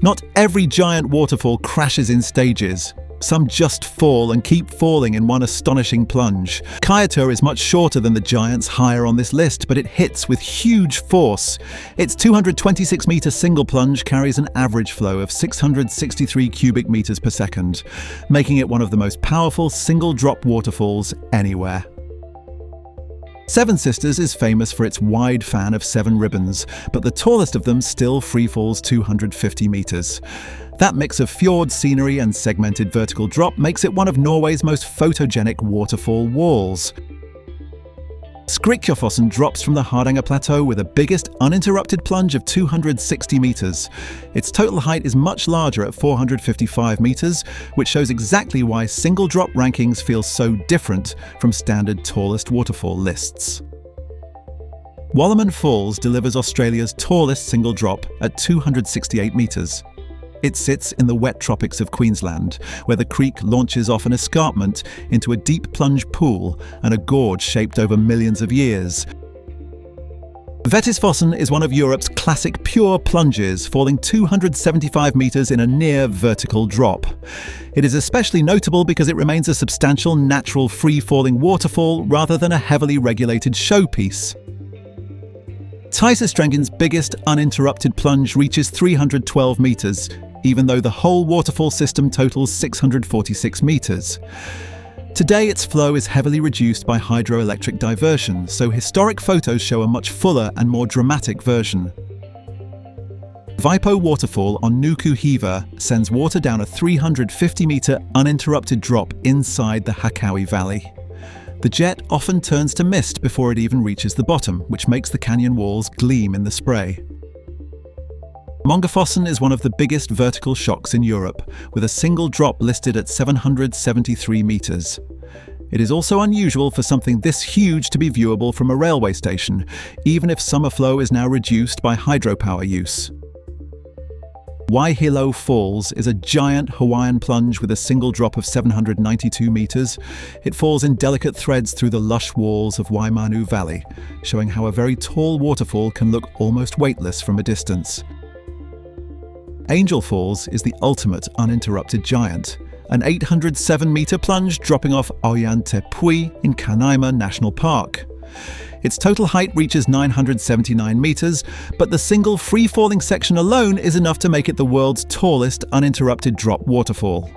Not every giant waterfall crashes in stages. Some just fall and keep falling in one astonishing plunge. Skøyen is much shorter than the giants higher on this list, but it hits with huge force. Its 226-meter single plunge carries an average flow of 663 cubic meters per second, making it one of the most powerful single-drop waterfalls anywhere. Seven Sisters is famous for its wide fan of 7 ribbons, but the tallest of them still freefalls 250 meters. That mix of fjord scenery and segmented vertical drop makes it one of Norway's most photogenic waterfall walls. Vettisfossen drops from the Hardanger Plateau with a biggest uninterrupted plunge of 260 meters. Its total height is much larger at 455 meters, which shows exactly why single drop rankings feel so different from standard tallest waterfall lists. Waterfalls Falls delivers Australia's tallest single drop at 268 meters. It sits in the wet tropics of Queensland, where the creek launches off an escarpment into a deep plunge pool and a gorge shaped over millions of years. Vettisfossen is one of Europe's classic pure plunges, falling 275 meters in a near vertical drop. It is especially notable because it remains a substantial natural free-falling waterfall rather than a heavily regulated showpiece. Vettisfossen's biggest uninterrupted plunge reaches 312 meters, even though the whole waterfall system totals 646 meters. Today its flow is heavily reduced by hydroelectric diversion, so historic photos show a much fuller and more dramatic version. Vipo Waterfall on Nukuhiva sends water down a 350-meter uninterrupted drop inside the Hakawi Valley. The jet often turns to mist before it even reaches the bottom, which makes the canyon walls gleam in the spray. Mångefossen is one of the biggest vertical shocks in Europe, with a single drop listed at 773 meters. It is also unusual for something this huge to be viewable from a railway station, even if summer flow is now reduced by hydropower use. Waihilo Falls is a giant Hawaiian plunge with a single drop of 792 meters. It falls in delicate threads through the lush walls of Waimanu Valley, showing how a very tall waterfall can look almost weightless from a distance. Angel Falls is the ultimate uninterrupted giant, an 807-meter plunge dropping off Oyan Tepui in Kanaima National Park. Its total height reaches 979 meters, but the single free-falling section alone is enough to make it the world's tallest uninterrupted drop waterfall.